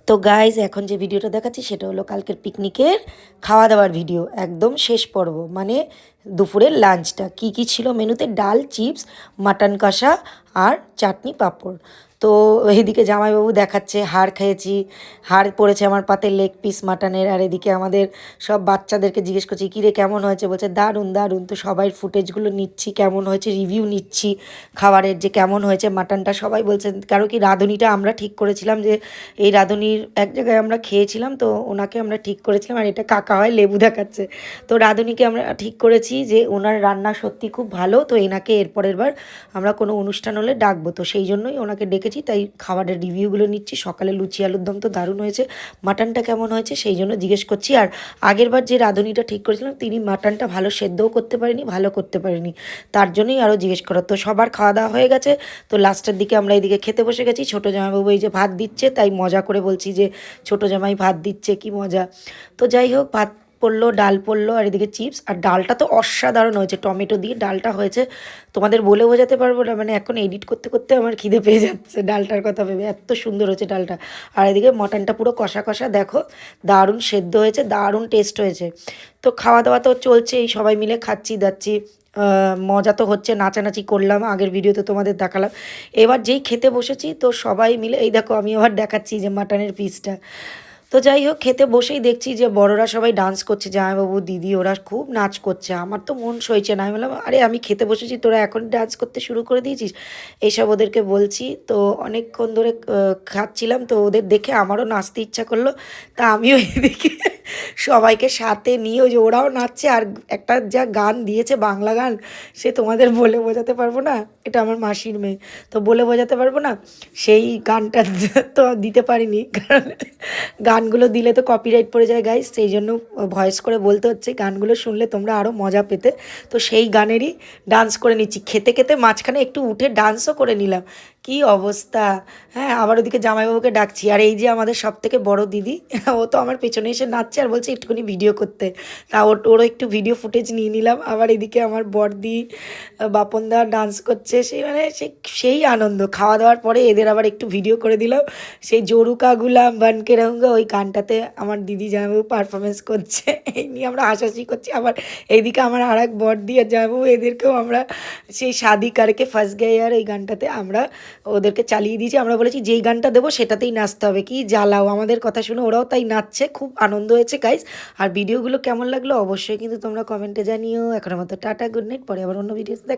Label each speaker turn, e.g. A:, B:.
A: তো গাইজ এখন যে ভিডিওটা দেখাচ্ছি সেটা হলো কালকের পিকনিকের খাওয়া দাওয়ার ভিডিও, একদম শেষ পর্ব, মানে দুপুরের লাঞ্চটা কী কী ছিল মেনুতে। ডাল, চিপস, মাটন কষা আর চাটনি, পাঁপড়। তো এদিকে জামাইবাবু দেখাচ্ছে হাড় খেয়েছি, হাড় পড়েছে আমার পাতে, লেগ পিস মাটনের। আর এদিকে আমাদের সব বাচ্চাদেরকে জিজ্ঞেস করছি কী রে কেমন হয়েছে, বলছে দারুণ দারুণ। তো সবাই ফুটেজগুলো নিচ্ছি, কেমন হয়েছে রিভিউ নিচ্ছি খাবারের, যে কেমন হয়েছে মাটনটা। সবাই বলছেন, কারো কি রাঁধুনিটা আমরা ঠিক করেছিলাম যে এই রাঁধুনির এক জায়গায় আমরা খেয়েছিলাম, তো ওনাকে আমরা ঠিক করেছিলাম। আর এটা কাকা হয়, লেবু দেখাচ্ছে। তো রাঁধুনিকে আমরা ঠিক করেছি যে ওনার রান্না সত্যি খুব ভালো, তো এনাকে এরপরের বার আমরা কোনো অনুষ্ঠান হলে ডাকবো, তো সেই জন্যই ওনাকে ডেকেছি। তাই খাবারের রিভিউগুলো নিচ্ছি। সকালে লুচি আলুর দম তো দারুণ হয়েছে, মাটনটা কেমন হয়েছে সেই জন্য জিজ্ঞেস করছি। আর আগের বার যে রাঁধুনিটা ঠিক করেছিলাম তিনি মাটনটা ভালো সেদ্ধও করতে পারেনি, ভালো করতে পারেনি, তার জন্যই আরও জিজ্ঞেস করা। তো সবার খাওয়া দাওয়া হয়ে গেছে, তো লাস্টের দিকে আমরা এইদিকে খেতে বসে গেছি। ছোটো জামাইবাবু এই যে ভাত দিচ্ছে, তাই মজা করে বলছি যে ছোটো জামাই ভাত দিচ্ছে, কি মজা। তো যাই হোক, ভাত পড়লো, ডাল পড়লো, আর এদিকে চিপস। আর ডালটা তো অসাধারণ হয়েছে, টমেটো দিয়ে ডালটা হয়েছে, তোমাদের বলে বোঝাতে পারবো না। মানে এখন এডিট করতে করতে আমার খিদে পেয়ে যাচ্ছে ডালটার কথা ভেবে, এত সুন্দর হয়েছে ডালটা। আর এদিকে মটনটা পুরো কষা কষা, দেখো দারুণ সেদ্ধ হয়েছে, দারুণ টেস্ট হয়েছে। তো খাওয়া দাওয়া তো চলছেই, সবাই মিলে খাচ্ছি দাচ্ছি, মজা তো হচ্ছে, নাচানাচি করলাম, আগের ভিডিওতে তোমাদের দেখালাম। এবার যেই খেতে বসেছি তো সবাই মিলে, এই দেখো আমি আবার দেখাচ্ছি যে মাটনের পিসটা। তো যাই হোক, খেতে বসেই দেখছি যে বড়রা সবাই ডান্স করছে, জামাইবাবু দিদি ওরা খুব নাচ করছে। আমার তো মন সইছে না, আমি বললাম আরে আমি খেতে বসেছি, তোরা এখন ডান্স করতে শুরু করে দিয়েছিস, এইসব ওদেরকে বলছি। তো অনেকক্ষণ ধরে খাচ্ছিলাম, তো ওদের দেখে আমারও নাচতে ইচ্ছা করলো। তা আমিও এদিকে সবাইকে সাথে নিয়ে, ওই যে ওরাও নাচছে। আর একটা যা গান দিয়েছে, বাংলা গান, সে তোমাদের বলে বোঝাতে পারবো না। এটা আমার মাসির মেয়ে, তো বলে বোঝাতে পারবো না। সেই গানটা তো দিতে পারিনি, কারণ গানগুলো দিলে তো কপিরাইট পড়ে যায় গাইস, সেই জন্য ভয়েস করে বলতে হচ্ছে। গানগুলো শুনলে তোমরা আরও মজা পেতে। তো সেই গানেরই ডান্স করে নিচ্ছি খেতে খেতে, মাঝখানে একটু উঠে ডান্সও করে নিলাম। কি অবস্থা! হ্যাঁ, আবার ওদিকে জামাইবাবুকে ডাকছি। আর এই যে আমাদের সব থেকে বড় দিদি, ও তো আমার পেছনে এসে নাচছে আর বলছে একটুখানি ভিডিও করতে। তা ওরও একটু ভিডিও ফুটেজ নিয়ে নিলাম। আবার এদিকে আমার বড়দি, বাপনদা ডান্স করছে, সেই মানে সেই আনন্দ। খাওয়া দাওয়ার পরে এদের আবার একটু ভিডিও করে দিলাম। সেই জরুকা গুলাম বানকে রঙা, ওই গানটাতে আমার দিদি জামাইবাবু পারফরমেন্স করছে, এই নিয়ে আমরা হাসাহাসি করছি। আবার এইদিকে আমার আর এক বড়দি আর জামাইবাবু, এদেরকেও আমরা সেই শাদি কারকে ফার্স্ট গে আর এই গানটাতে আমরা ওদেরকে চালিয়ে দিয়েছি। আমরা বলেছি যেই গানটা দেবো সেটাতেই নাচতে হবে। কি জ্বালাও, আমাদের কথা শুনে ওরাও তাই নাচছে, খুব আনন্দ হয়েছে গাইস। আর ভিডিওগুলো কেমন লাগলো অবশ্যই কিন্তু তোমরা কমেন্টে জানিও। এখনের মতো টাটা, গুড নাইট, পরে আবার অন্য ভিডিওতে দেখা।